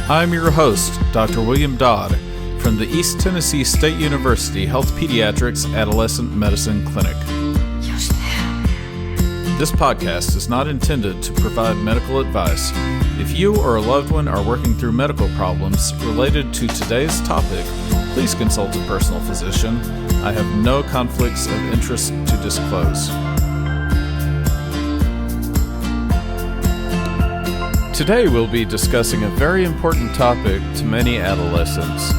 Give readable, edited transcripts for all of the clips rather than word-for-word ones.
I'm your host, Dr. William Dodd, from the East Tennessee State University Health Pediatrics Adolescent Medicine Clinic. This podcast is not intended to provide medical advice. If you or a loved one are working through medical problems related to today's topic, please consult a personal physician. I have no conflicts of interest to disclose. Today we'll be discussing a very important topic to many adolescents,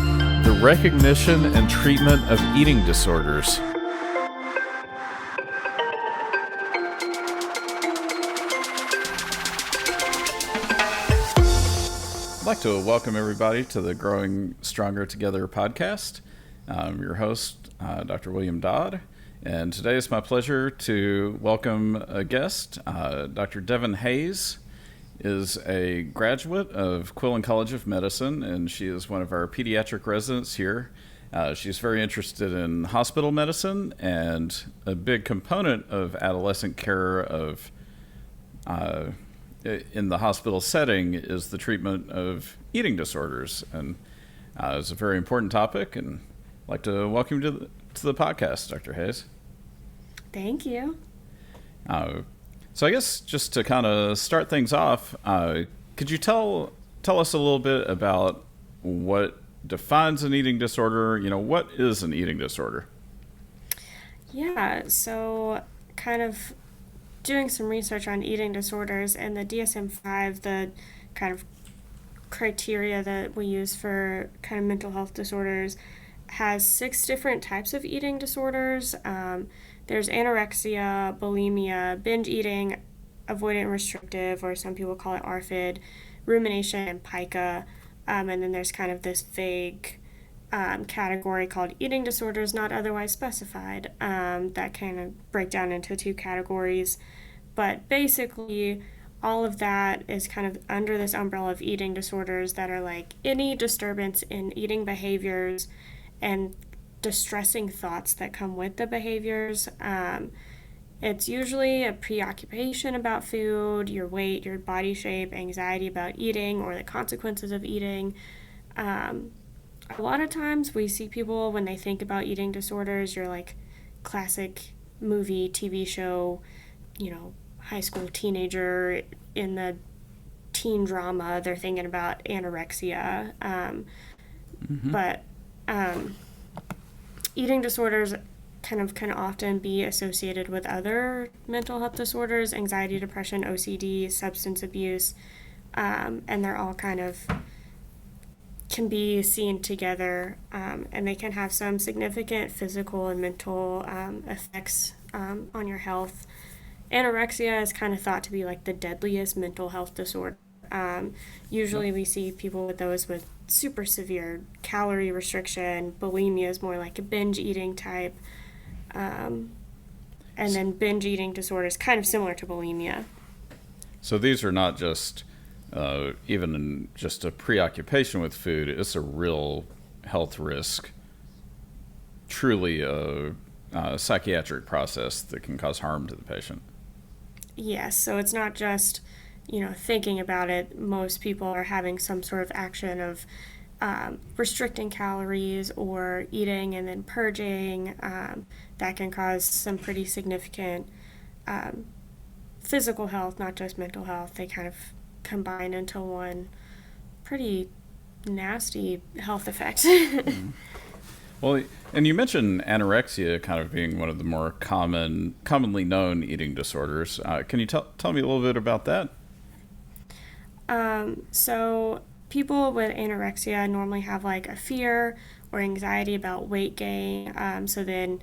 the recognition and treatment of eating disorders. I'd like to welcome everybody to the Growing Stronger Together podcast. I'm your host, Dr. William Dodd, and today it's my pleasure to welcome a guest. Dr. Devyn Hayes is a graduate of Quillen College of Medicine, and she is one of our pediatric residents here. She's very interested in hospital medicine, and a big component of adolescent care in the hospital setting is the treatment of eating disorders. And it's a very important topic, and I'd like to welcome you to the podcast, Dr. Hayes. Thank you. So I guess just to kind of start things off, could you tell us a little bit about what defines an eating disorder? You know, what is an eating disorder? Yeah, so kind of doing some research on eating disorders, and the DSM-5, the kind of criteria that we use for kind of mental health disorders, has 6 different types of eating disorders. There's anorexia, bulimia, binge eating, avoidant and restrictive, or some people call it ARFID, rumination, and pica. And then there's kind of this vague category called eating disorders not otherwise specified that kind of break down into 2 categories. But basically, all of that is kind of under this umbrella of eating disorders that are like any disturbance in eating behaviors and distressing thoughts that come with the behaviors. It's usually a preoccupation about food, your weight, your body shape, anxiety about eating or the consequences of eating. A lot of times we see people, when they think about eating disorders, you're like classic movie, TV show, high school teenager in the teen drama, they're thinking about anorexia. But eating disorders can often be associated with other mental health disorders, anxiety, depression, OCD, substance abuse, and they're all kind of can be seen together, and they can have some significant physical and mental effects on your health. Anorexia is kind of thought to be like the deadliest mental health disorder. Usually we see people with those with super severe calorie restriction. Bulimia is more like a binge eating type. And then binge eating disorder is kind of similar to bulimia. So these are not just even just a preoccupation with food. It's a real health risk, truly a psychiatric process that can cause harm to the patient. Yes, so it's not just thinking about it. Most people are having some sort of action of restricting calories or eating and then purging. That can cause some pretty significant physical health, not just mental health. They kind of combine into one pretty nasty health effect. Mm-hmm. Well, and you mentioned anorexia kind of being one of the more commonly known eating disorders. Can you tell me a little bit about that? So people with anorexia normally have like a fear or anxiety about weight gain. So then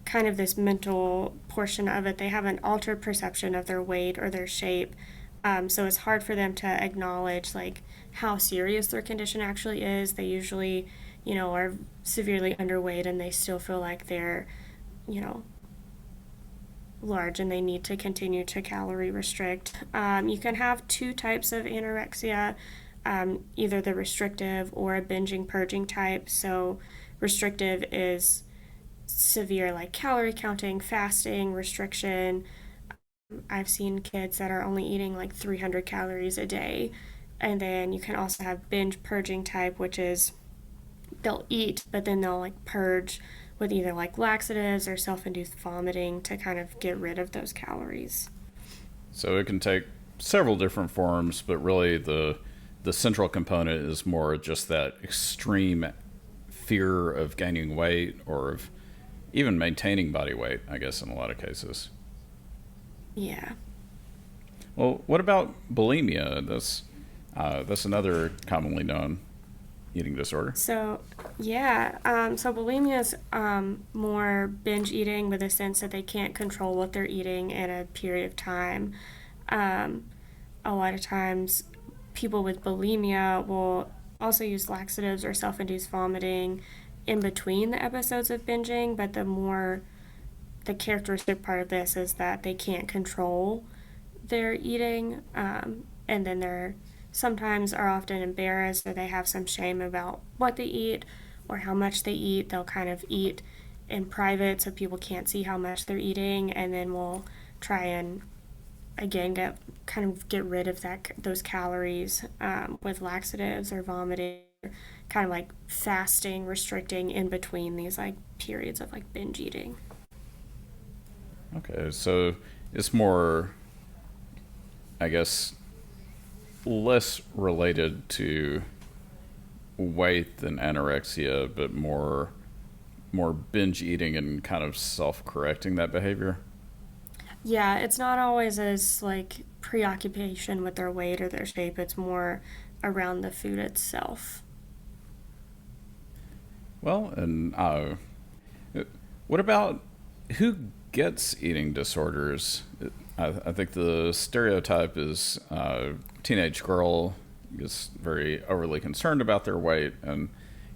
kind of this mental portion of it, they have an altered perception of their weight or their shape. So it's hard for them to acknowledge like how serious their condition actually is. They usually, are severely underweight, and they still feel like they're, large, and they need to continue to calorie restrict. You can have 2 types of anorexia, either the restrictive or a binging purging type. So restrictive is severe like calorie counting, fasting, restriction. I've seen kids that are only eating like 300 calories a day, And then you can also have binge purging type, which is they'll eat, but then they'll like purge with either like laxatives or self-induced vomiting to kind of get rid of those calories. So it can take several different forms, but really the central component is more just that extreme fear of gaining weight or of even maintaining body weight, I guess, in a lot of cases. Yeah. Well, what about bulimia? That's another commonly known eating disorder. So, yeah, so bulimia is more binge eating with a sense that they can't control what they're eating in a period of time. Um, a lot of times, people with bulimia will also use laxatives or self induced vomiting in between the episodes of binging, but the characteristic part of this is that they can't control their eating, and then they're sometimes are often embarrassed or they have some shame about what they eat or how much they eat. They'll kind of eat in private so people can't see how much they're eating, and then we'll try and again get rid of those calories with laxatives or vomiting, kind of like fasting, restricting in between these like periods of like binge eating. Okay, so it's more, I guess, less related to weight than anorexia, but more binge eating and kind of self-correcting that behavior. Yeah, it's not always as like preoccupation with their weight or their shape. It's more around the food itself. Well, and what about who gets eating disorders? I think the stereotype is teenage girl is very overly concerned about their weight and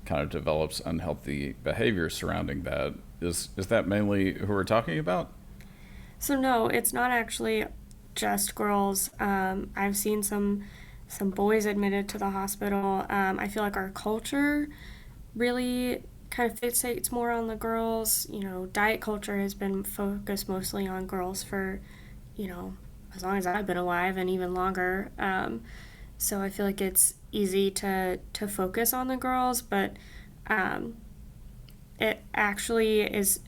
kind of develops unhealthy behavior surrounding that. Is that mainly who we're talking about? So no, it's not actually just girls. I've seen some boys admitted to the hospital. I feel like our culture really kind of fixates more on the girls. You know, diet culture has been focused mostly on girls for, you know, as long as I've been alive and even longer. So I feel like it's easy to focus on the girls, but um, it actually is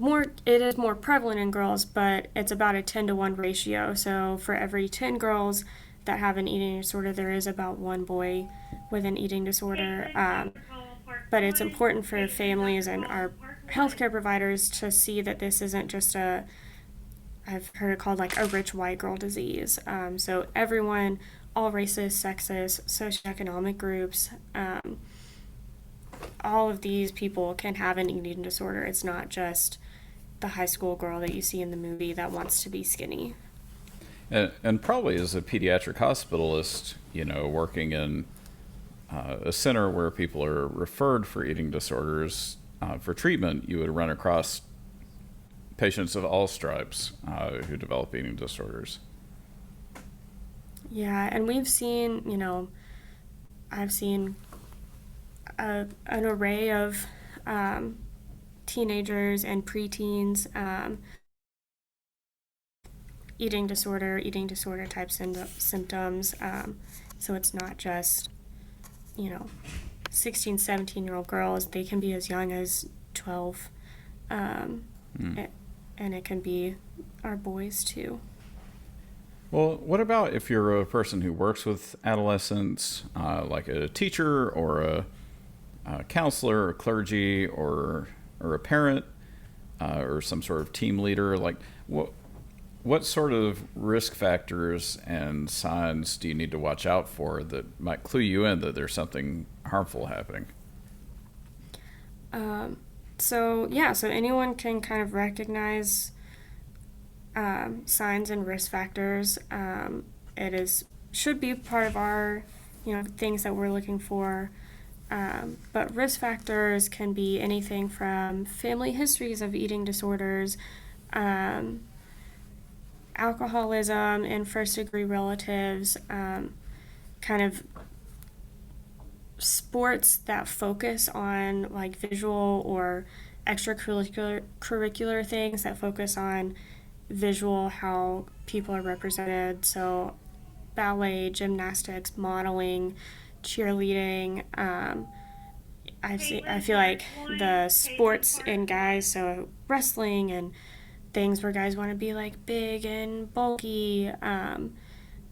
it is more prevalent in girls, but it's about a 10-to-1 ratio. So for every 10 girls that have an eating disorder, there is about one boy with an eating disorder. But it's important for families and our healthcare providers to see that this isn't just I've heard it called like a rich white girl disease. So everyone, all races, sexes, socioeconomic groups, all of these people can have an eating disorder. It's not just the high school girl that you see in the movie that wants to be skinny. And probably as a pediatric hospitalist, working in a center where people are referred for eating disorders for treatment, you would run across patients of all stripes who develop eating disorders. Yeah, and we've seen, I've seen an array of teenagers and preteens eating disorder type symptoms. So it's not just, you know, 16, 17-year-old girls. They can be as young as 12. And it can be our boys too. Well, what about if you're a person who works with adolescents, like a teacher or a counselor or clergy or a parent or some sort of team leader? Like, what sort of risk factors and signs do you need to watch out for that might clue you in that there's something harmful happening? So anyone can kind of recognize signs and risk factors. Should be part of our, things that we're looking for. But risk factors can be anything from family histories of eating disorders, alcoholism in first degree relatives, kind of sports that focus on like visual or extracurricular things that focus on visual, how people are represented. So ballet, gymnastics, modeling, cheerleading. I feel like the sports in guys, so wrestling and things where guys want to be like big and bulky,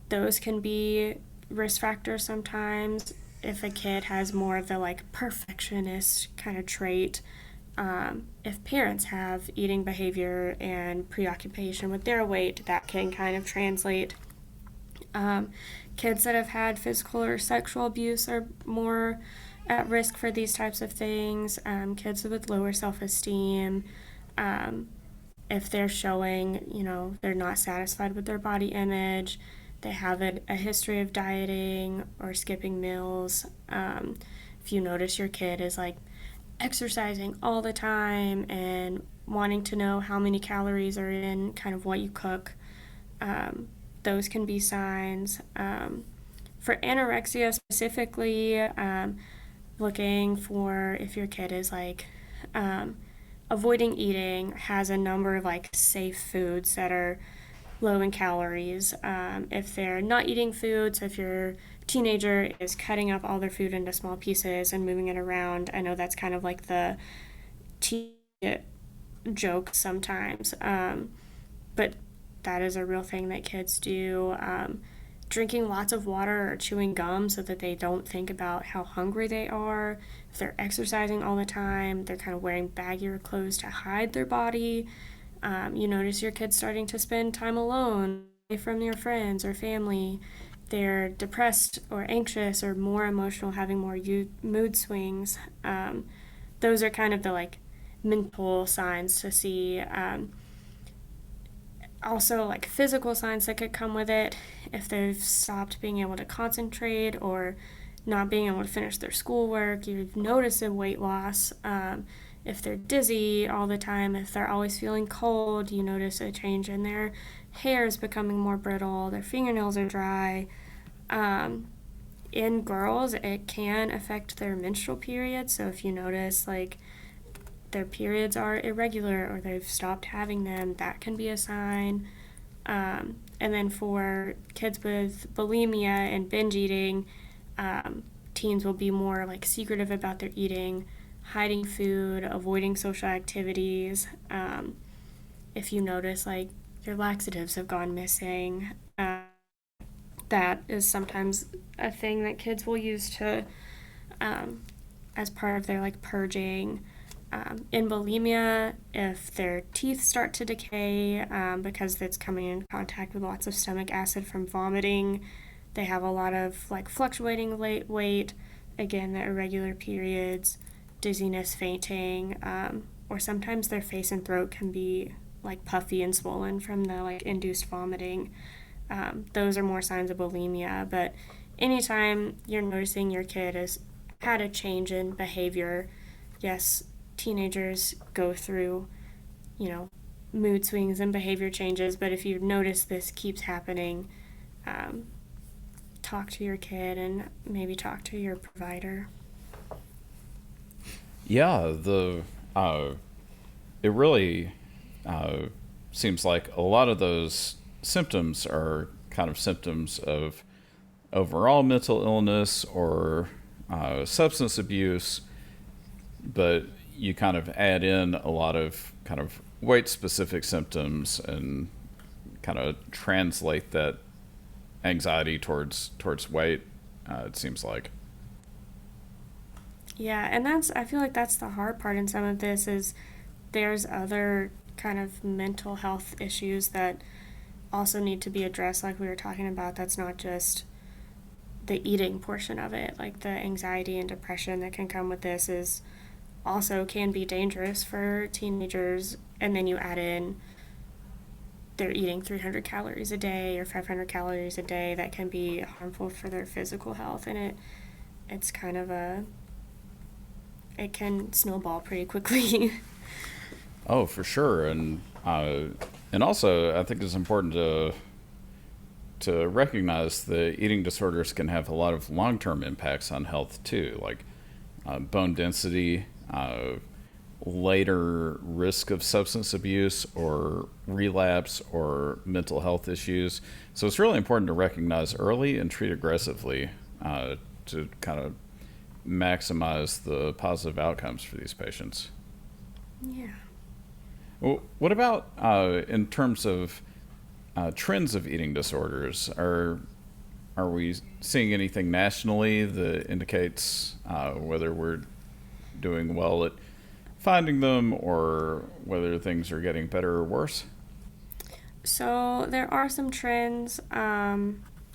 those can be risk factors sometimes. If a kid has more of the like perfectionist kind of trait, if parents have eating behavior and preoccupation with their weight, that can kind of translate. Kids that have had physical or sexual abuse are more at risk for these types of things. Kids with lower self esteem, if they're showing, they're not satisfied with their body image, they have a history of dieting or skipping meals. If you notice your kid is like exercising all the time and wanting to know how many calories are in kind of what you cook, those can be signs. For anorexia specifically, looking for if your kid is like avoiding eating, has a number of like safe foods that are low in calories. If they're not eating food, so if your teenager is cutting up all their food into small pieces and moving it around, I know that's kind of like the teen joke sometimes, but that is a real thing that kids do. Drinking lots of water or chewing gum so that they don't think about how hungry they are. If they're exercising all the time, they're kind of wearing baggier clothes to hide their body. You notice your kids starting to spend time alone, away from their friends or family. They're depressed or anxious or more emotional, having more mood swings. Those are kind of the like mental signs to see. Also, like physical signs that could come with it, if they've stopped being able to concentrate or not being able to finish their schoolwork, you've noticed a weight loss. If they're dizzy all the time, if they're always feeling cold, you notice a change in their hair is becoming more brittle, their fingernails are dry. In girls, it can affect their menstrual period, so if you notice like their periods are irregular or they've stopped having them, that can be a sign. And then for kids with bulimia and binge eating, teens will be more like secretive about their eating, hiding food, avoiding social activities. If you notice like your laxatives have gone missing, that is sometimes a thing that kids will use to as part of their like purging. In bulimia, if their teeth start to decay because it's coming in contact with lots of stomach acid from vomiting, they have a lot of like fluctuating weight, again, the irregular periods, dizziness, fainting, or sometimes their face and throat can be like puffy and swollen from the like induced vomiting. Those are more signs of bulimia, but anytime you're noticing your kid has had a change in behavior, yes, teenagers go through, mood swings and behavior changes, but if you notice this keeps happening, talk to your kid and maybe talk to your provider. Yeah, it really seems like a lot of those symptoms are kind of symptoms of overall mental illness or substance abuse, but you kind of add in a lot of kind of weight specific symptoms and kind of translate that anxiety towards weight, it seems like. Yeah, and I feel like that's the hard part in some of this is there's other kind of mental health issues that also need to be addressed, like we were talking about. That's not just the eating portion of it. Like the anxiety and depression that can come with this is also can be dangerous for teenagers, and then you add in they're eating 300 calories a day or 500 calories a day, that can be harmful for their physical health, and it's kind of it can snowball pretty quickly. Oh, for sure, and also I think it's important to recognize that eating disorders can have a lot of long-term impacts on health too, like bone density, later risk of substance abuse or relapse or mental health issues. So it's really important to recognize early and treat aggressively to kind of maximize the positive outcomes for these patients. Yeah. Well, what about in terms of trends of eating disorders? Are we seeing anything nationally that indicates whether we're doing well at finding them or whether things are getting better or worse? So there are some trends.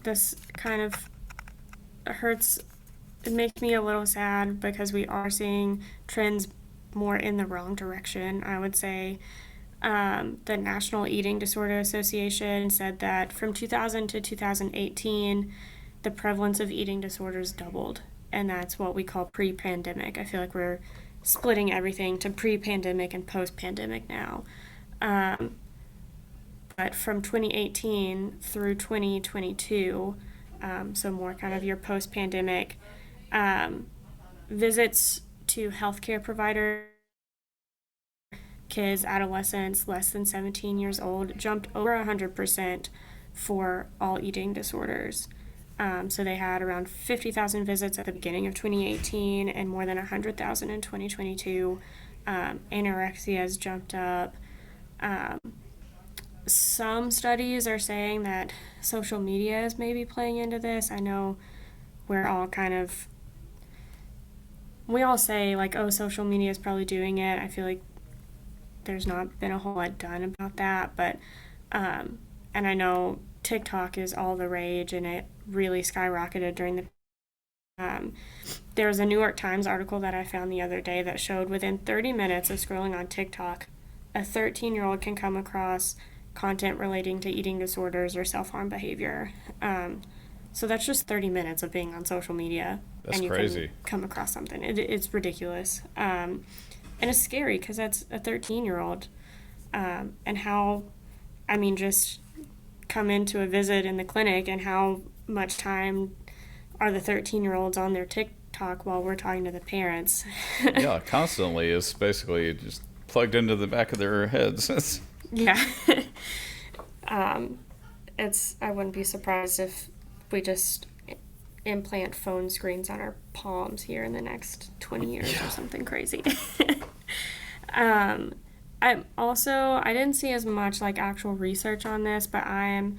This kind of hurts. It makes me a little sad because we are seeing trends more in the wrong direction. I would say the National Eating Disorder Association said that from 2000 to 2018, the prevalence of eating disorders doubled. And that's what we call pre pandemic. I feel like we're splitting everything to pre pandemic and post pandemic now. Um, but from 2018 through 2022, so more kind of your post pandemic, um, visits to healthcare providers, kids, adolescents less than 17 years old jumped over 100% for all eating disorders. So they had around 50,000 visits at the beginning of 2018 and more than 100,000 in 2022. Anorexia has jumped up. Um, some studies are saying that social media is maybe playing into this. I know we're all kind of, we all say like, oh, social media is probably doing it. I feel like there's not been a whole lot done about that, but and I know TikTok is all the rage, and it really skyrocketed during the. Um, there was a New York Times article that I found the other day that showed within 30 minutes of scrolling on TikTok, a 13-year-old can come across content relating to eating disorders or self-harm behavior. So that's just 30 minutes of being on social media, That's and you crazy. can come across something. It's ridiculous. And it's scary because that's a 13-year-old. And how, I mean, just come into a visit in the clinic and how much time are the 13-year-olds on their TikTok while we're talking to the parents. Yeah, constantly is basically just plugged into the back of their heads. Yeah. um, I wouldn't be surprised if we just implant phone screens on our palms here in the next 20 years or something crazy. um, I didn't see as much like actual research on this, but I'm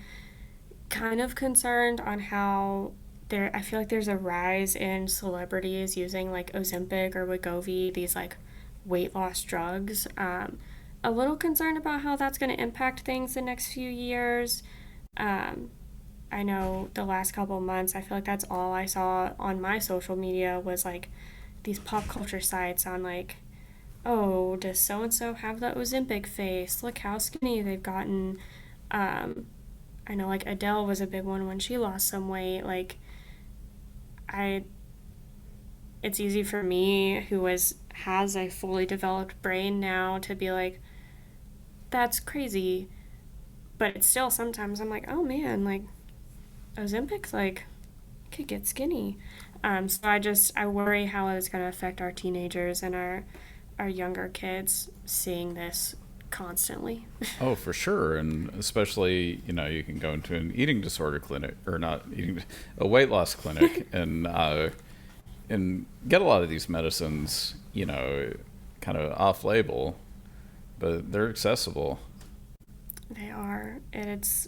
kind of concerned on how I feel like there's a rise in celebrities using like Ozempic or Wegovy, these like weight loss drugs. A little concerned about how that's going to impact things the next few years. Um, I know the last couple of months, I feel like that's all I saw on my social media was like these pop culture sites on like, oh, does so and so have the Ozempic face? Look how skinny they've gotten. Um, I know like Adele was a big one when she lost some weight. Like, I, it's easy for me who has a fully developed brain now to be like, that's crazy. But it's still sometimes I'm like, oh man, like Ozempic's like could get skinny. So I worry how it's going to affect our teenagers and our younger kids seeing this constantly. Oh, for sure, and especially you can go into an eating disorder clinic or not eating a weight loss clinic and get a lot of these medicines, kind of off label, but they're accessible. They are, and it's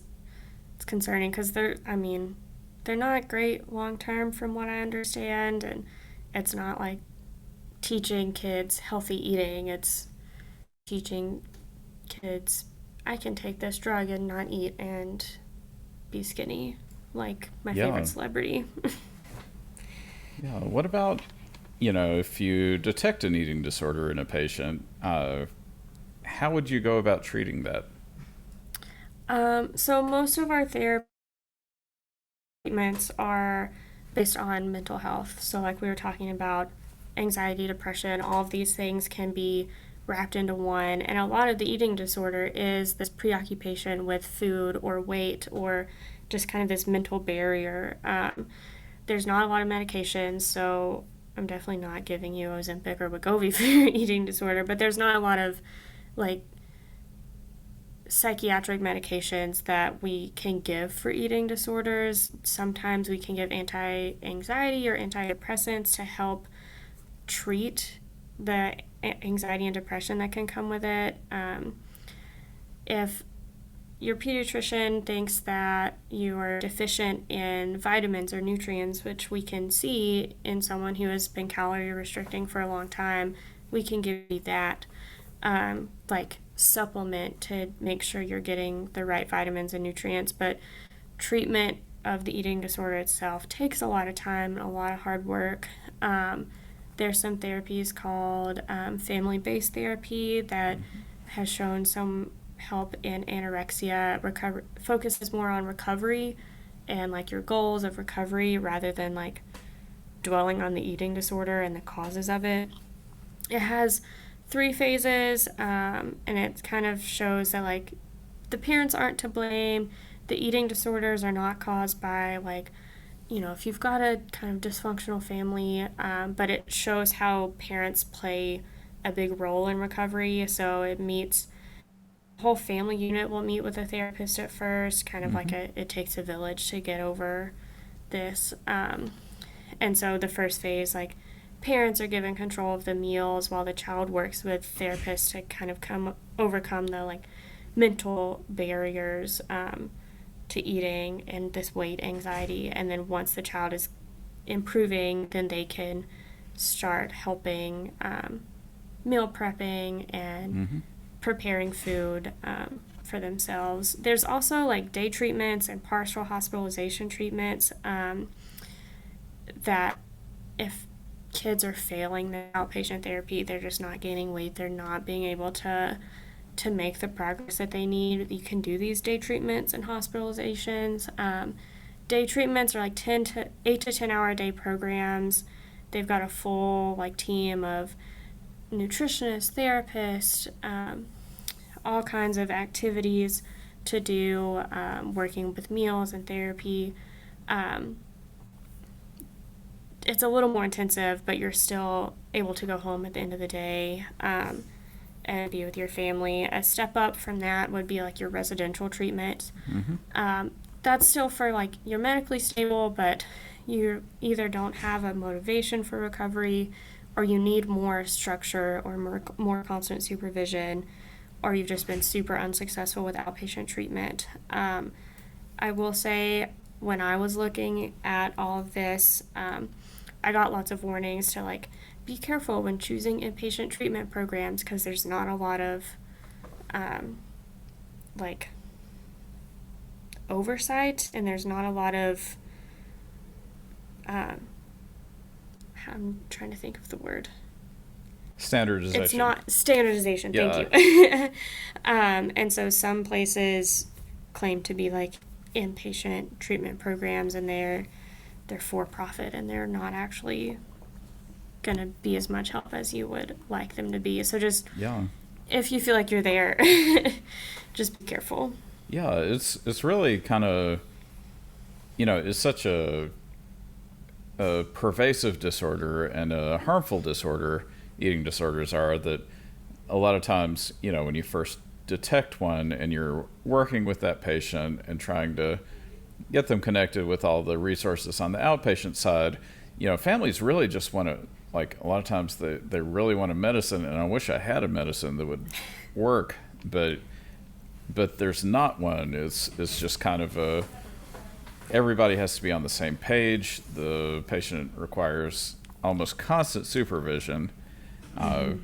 concerning because they're not great long term from what I understand, and it's not like teaching kids healthy eating. It's teaching kids I can take this drug and not eat and be skinny like my Yeah. favorite celebrity. Yeah. What about, if you detect an eating disorder in a patient, how would you go about treating that? So most of our treatments are based on mental health. So like we were talking about anxiety, depression, all of these things can be wrapped into one. And a lot of the eating disorder is this preoccupation with food or weight or just kind of this mental barrier. There's not a lot of medications, so I'm definitely not giving you Ozempic or Wegovy for your eating disorder, but there's not a lot of like psychiatric medications that we can give for eating disorders. Sometimes we can give anti-anxiety or antidepressants to help treat the anxiety and depression that can come with it. If your pediatrician thinks that you are deficient in vitamins or nutrients, which we can see in someone who has been calorie restricting for a long time, we can give you that like supplement to make sure you're getting the right vitamins and nutrients. But treatment of the eating disorder itself takes a lot of time and a lot of hard work. There's some therapies called family-based therapy that has shown some help in anorexia. Focuses more on recovery and like your goals of recovery rather than like dwelling on the eating disorder and the causes of it. It has 3 phases, and it kind of shows that like the parents aren't to blame. The eating disorders are not caused by like, you know, if you've got a kind of dysfunctional family, but it shows how parents play a big role in recovery. So it meets, the whole family unit will meet with a therapist at first, kind of like it takes a village to get over this. And so the first phase, like parents are given control of the meals while the child works with therapists to kind of overcome the like mental barriers to eating and this weight anxiety. And then once the child is improving, then they can start helping meal prepping and preparing food for themselves. There's also like day treatments and partial hospitalization treatments that if kids are failing the outpatient therapy, they're just not gaining weight, they're not being able to make the progress that they need, you can do these day treatments and hospitalizations. Day treatments are like 8 to 10 hour a day programs. They've got a full like team of nutritionists, therapists, all kinds of activities to do, working with meals and therapy. It's a little more intensive, but you're still able to go home at the end of the day and be with your family. A step up from that would be like your residential treatment. That's still for like you're medically stable, but you either don't have a motivation for recovery, or you need more structure or more constant supervision, or you've just been super unsuccessful with outpatient treatment. I will say, when I was looking at all of this, I got lots of warnings to like be careful when choosing inpatient treatment programs, because there's not a lot of like oversight, and there's not a lot of I'm trying to think of the word. Standardization. It's not standardization. Thank you. And so some places claim to be like inpatient treatment programs, and they're for profit, and they're not actually going to be as much help as you would like them to be. So just if you feel like you're there, just be careful. Yeah, it's really kind of, you know, it's such a pervasive disorder and a harmful disorder, eating disorders are, that a lot of times, you know, when you first detect one and you're working with that patient and trying to get them connected with all the resources on the outpatient side, you know, families really just want to, like, a lot of times they really want a medicine, and I wish I had a medicine that would work, but there's not one. It's just kind of everybody has to be on the same page. The patient requires almost constant supervision. And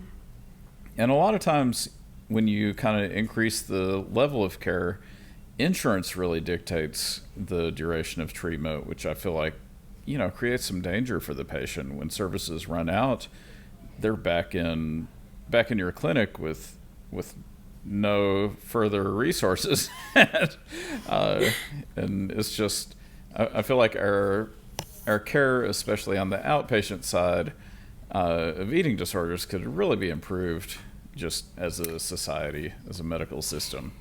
a lot of times when you kind of increase the level of care, insurance really dictates the duration of treatment, which I feel like, you know, creates some danger for the patient. When services run out, they're back in your clinic with no further resources. And it's just, I feel like our care, especially on the outpatient side of eating disorders, could really be improved just as a society, as a medical system.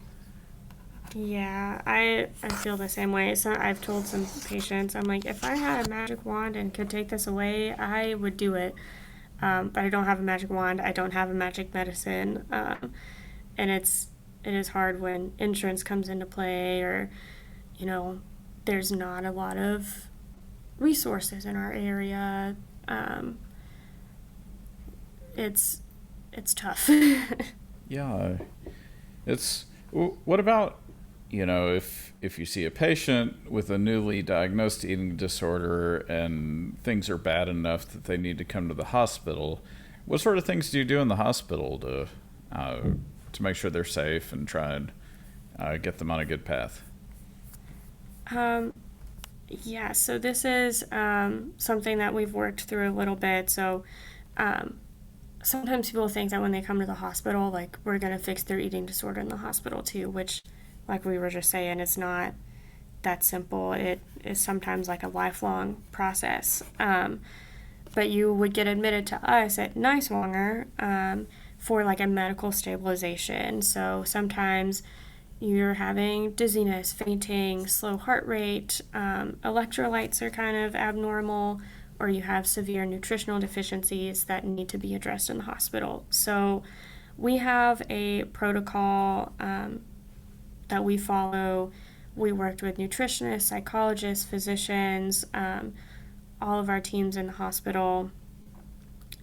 Yeah, I feel the same way. So I've told some patients, I'm like, if I had a magic wand and could take this away, I would do it. But I don't have a magic wand. I don't have a magic medicine, and it is hard when insurance comes into play, or you know, there's not a lot of resources in our area. Um, it's it's tough. Yeah, what about, if you see a patient with a newly diagnosed eating disorder and things are bad enough that they need to come to the hospital, what sort of things do you do in the hospital uh, to make sure they're safe and try and get them on a good path? um, yeah, so this is something that we've worked through a little bit. So um, sometimes people think that when they come to the hospital, like we're gonna fix their eating disorder in the hospital too, which, like we were just saying, it's not that simple. It is sometimes like a lifelong process. But you would get admitted to us at Niswonger for like a medical stabilization. So sometimes you're having dizziness, fainting, slow heart rate, electrolytes are kind of abnormal, or you have severe nutritional deficiencies that need to be addressed in the hospital. So we have a protocol that we follow. We worked with nutritionists, psychologists, physicians, all of our teams in the hospital.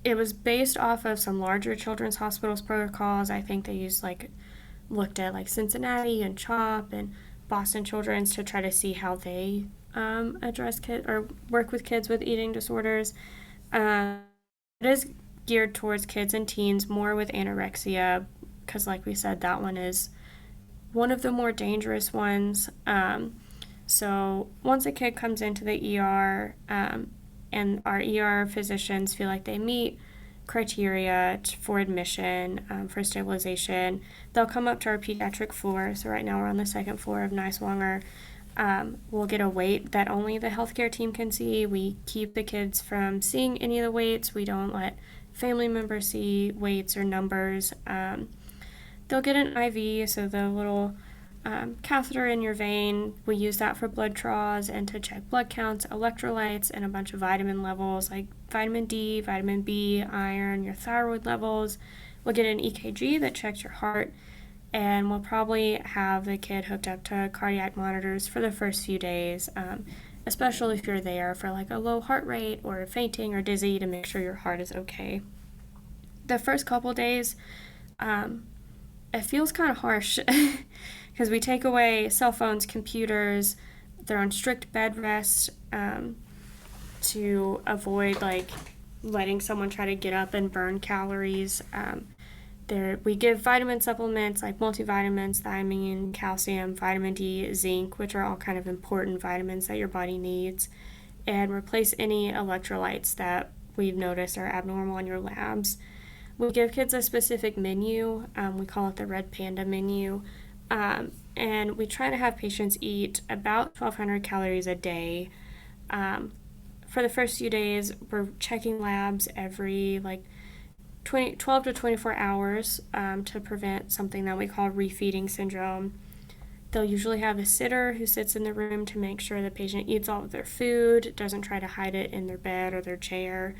It was based off of some larger children's hospitals protocols. I think they used like looked at like Cincinnati and CHOP and Boston Children's to try to see how they address kids or work with kids with eating disorders. Uh, it is geared towards kids and teens more with anorexia because, like we said, that one is one of the more dangerous ones. So once a kid comes into the ER and our ER physicians feel like they meet criteria for admission for stabilization, they'll come up to our pediatric floor. So right now we're on the second floor of Niswonger. We'll get a weight that only the healthcare team can see. We keep the kids from seeing any of the weights. We don't let family members see weights or numbers. They'll get an IV, so the little catheter in your vein. We use that for blood draws and to check blood counts, electrolytes, and a bunch of vitamin levels like vitamin D, vitamin B, iron, your thyroid levels. We'll get an EKG that checks your heart, and we'll probably have the kid hooked up to cardiac monitors for the first few days, especially if you're there for like a low heart rate or fainting or dizzy, to make sure your heart is okay. The first couple days, it feels kind of harsh because we take away cell phones, computers. They're on strict bed rest to avoid like letting someone try to get up and burn calories. We give vitamin supplements like multivitamins, thiamine, calcium, vitamin D, zinc, which are all kind of important vitamins that your body needs, and replace any electrolytes that we've noticed are abnormal in your labs. We give kids a specific menu. We call it the Red Panda menu. And we try to have patients eat about 1,200 calories a day. For the first few days, we're checking labs every 12 to 24 hours to prevent something that we call refeeding syndrome. They'll usually have a sitter who sits in the room to make sure the patient eats all of their food, doesn't try to hide it in their bed or their chair.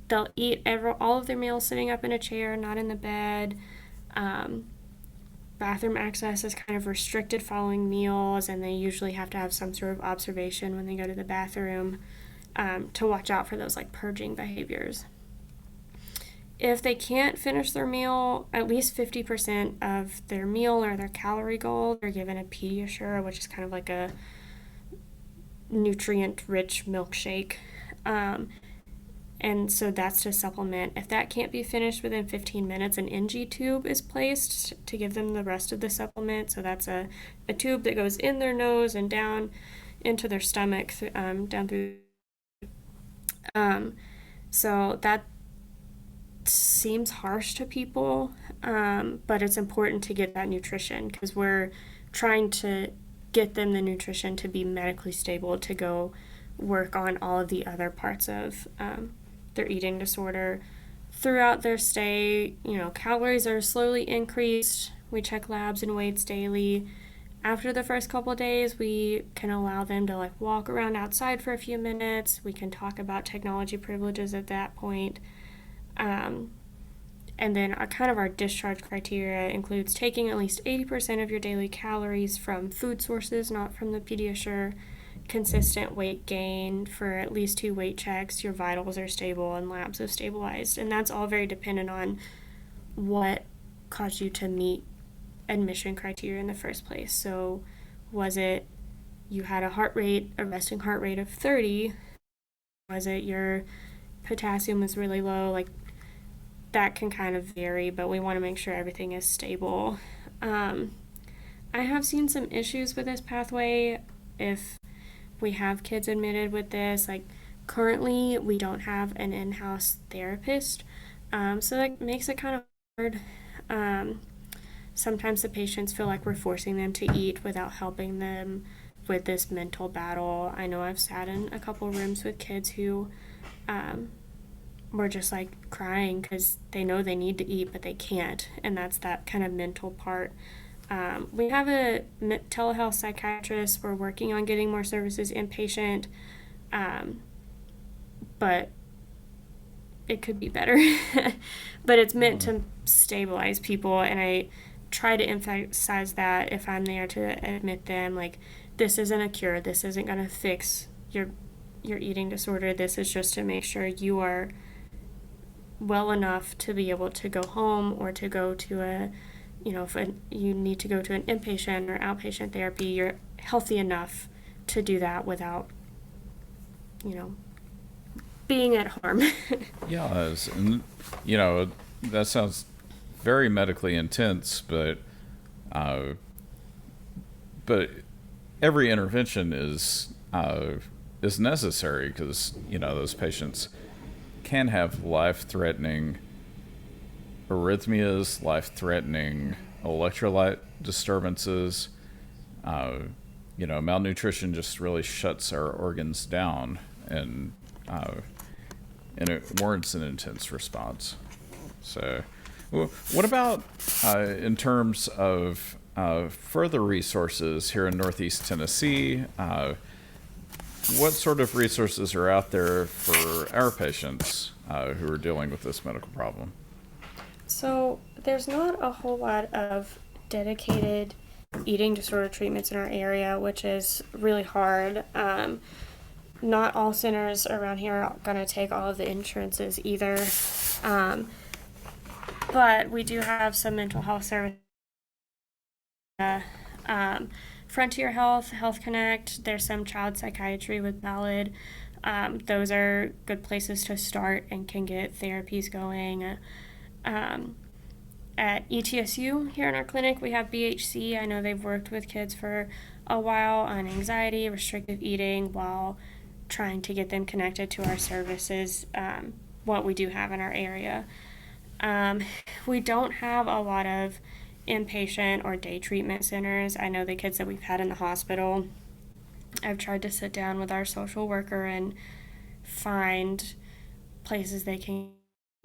They'll eat all of their meals sitting up in a chair, not in the bed. Bathroom access is kind of restricted following meals, and they usually have to have some sort of observation when they go to the bathroom to watch out for those like purging behaviors. If they can't finish their meal, at least 50% of their meal or their calorie goal, they're given a Pediasure, which is kind of like a nutrient-rich milkshake. And so that's to supplement. If that can't be finished within 15 minutes, an NG tube is placed to give them the rest of the supplement. So that's a tube that goes in their nose and down into their stomach, down through. So that seems harsh to people, but it's important to get that nutrition because we're trying to get them the nutrition to be medically stable to go work on all of the other parts of their eating disorder. Throughout their stay, calories are slowly increased. We check labs and weights daily. After the first couple of days, we can allow them to like walk around outside for a few minutes. We can talk about technology privileges at that point. And then our discharge criteria includes taking at least 80% of your daily calories from food sources, not from the Pediasure, consistent weight gain for at least 2 weight checks, your vitals are stable and labs have stabilized. And that's all very dependent on what caused you to meet admission criteria in the first place. So was it you had a resting heart rate of 30? Was it your potassium was really low? Like, that can kind of vary, but we want to make sure everything is stable. I have seen some issues with this pathway if we have kids admitted with this. Like, currently we don't have an in-house therapist, so that makes it kind of hard. Sometimes the patients feel like we're forcing them to eat without helping them with this mental battle. I know I've sat in a couple rooms with kids who were just like crying because they know they need to eat but they can't, and that's that kind of mental part. We have a telehealth psychiatrist. We're working on getting more services inpatient, but it could be better. But it's meant to stabilize people, and I try to emphasize that if I'm there to admit them, like, this isn't a cure, this isn't going to fix your eating disorder, this is just to make sure you are well enough to be able to go home or to go to if you need to go to an inpatient or outpatient therapy, you're healthy enough to do that without, being at harm. Yeah, and that sounds very medically intense, but every intervention is necessary because those patients can have life-threatening arrhythmias, life-threatening electrolyte disturbances. Malnutrition just really shuts our organs down, and it warrants an intense response. So, what about in terms of further resources here in Northeast Tennessee? What sort of resources are out there for our patients who are dealing with this medical problem? So there's not a whole lot of dedicated eating disorder treatments in our area, which is really hard. Not all centers around here are going to take all of the insurances either. But we do have some mental health services. Frontier Health, Health Connect, there's some child psychiatry with Ballad. Those are good places to start and can get therapies going. At ETSU here in our clinic, we have BHC. I know they've worked with kids for a while on anxiety, restrictive eating, while trying to get them connected to our services, what we do have in our area. We don't have a lot of inpatient or day treatment centers. I know the kids that we've had in the hospital, I've tried to sit down with our social worker and find places they can.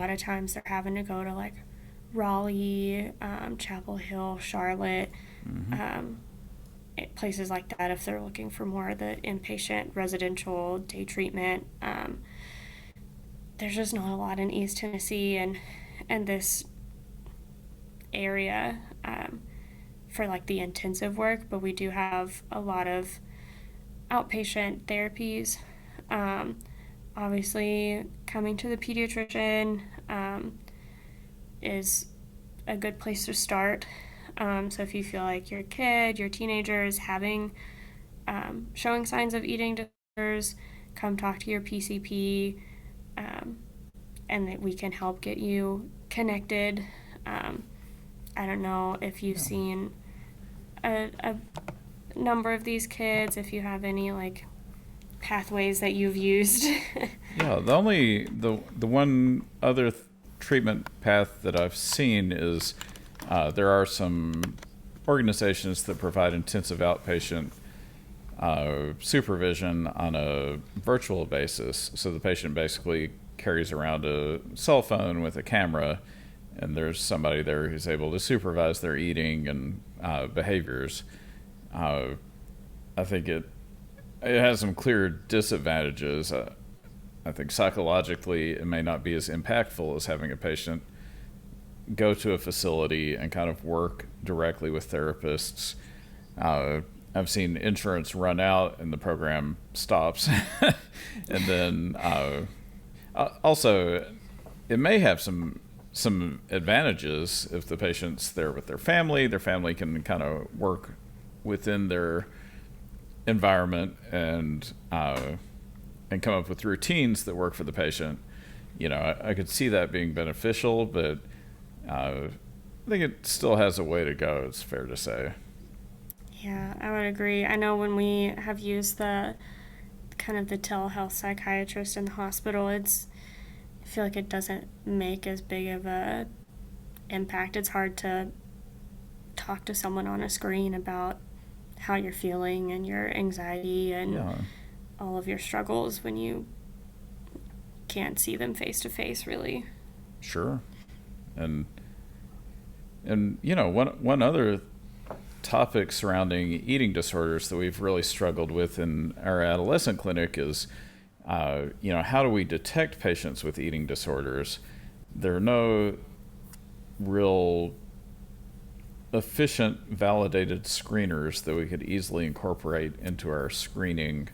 A lot of times they're having to go to like Raleigh, Chapel Hill, Charlotte, places like that if they're looking for more of the inpatient residential day treatment. There's just not a lot in East Tennessee and this area for like the intensive work, but we do have a lot of outpatient therapies. Obviously, coming to the pediatrician is a good place to start. So if you feel like your kid, your teenager is showing signs of eating disorders, come talk to your PCP, and that we can help get you connected. I don't know if you've seen a number of these kids, if you have any like pathways that you've used. Yeah, the one other treatment path that I've seen is there are some organizations that provide intensive outpatient supervision on a virtual basis. So the patient basically carries around a cell phone with a camera and there's somebody there who's able to supervise their eating and behaviors, I think it has some clear disadvantages. I think psychologically it may not be as impactful as having a patient go to a facility and kind of work directly with therapists. I've seen insurance run out and the program stops. And then also it may have some advantages if the patient's there with their family can kind of work within their environment and come up with routines that work for the patient. I could see that being beneficial, but I think it still has a way to go, it's fair to say. Yeah, I would agree. I know when we have used the kind of the telehealth psychiatrist in the hospital, I feel like it doesn't make as big of a impact. It's hard to talk to someone on a screen about how you're feeling and your anxiety and all of your struggles when you can't see them face to face, really. Sure. And one other topic surrounding eating disorders that we've really struggled with in our adolescent clinic is how do we detect patients with eating disorders? There are no real efficient validated screeners that we could easily incorporate into our screening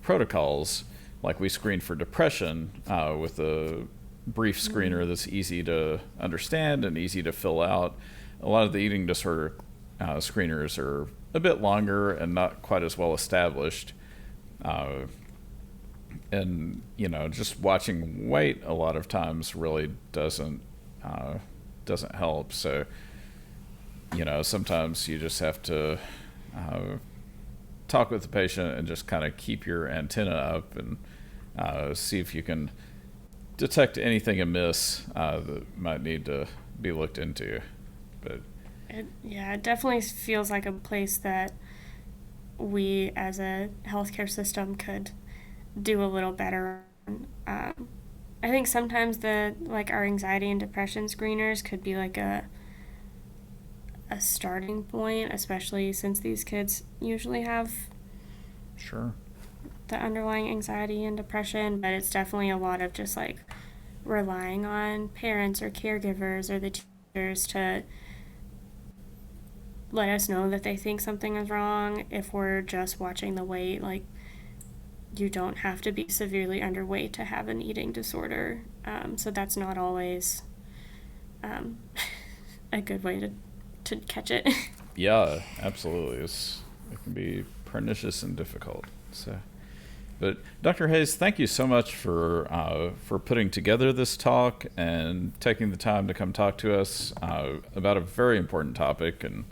protocols. Like we screen for depression with a brief screener that's easy to understand and easy to fill out. A lot of the eating disorder screeners are a bit longer and not quite as well established. And just watching weight a lot of times really doesn't help. So sometimes you just have to talk with the patient and just kind of keep your antenna up and see if you can detect anything amiss that might need to be looked into. But it definitely feels like a place that we as a healthcare system could do a little better. I think sometimes our anxiety and depression screeners could be like a starting point, especially since these kids usually have the underlying anxiety and depression, but it's definitely a lot of just like relying on parents or caregivers or the teachers to let us know that they think something is wrong. If we're just watching the weight, like, you don't have to be severely underweight to have an eating disorder. So that's not always a good way to catch it. Yeah, absolutely. It can be pernicious and difficult. So, but Dr. Hayes, thank you so much for putting together this talk and taking the time to come talk to us about a very important topic. And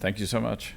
thank you so much.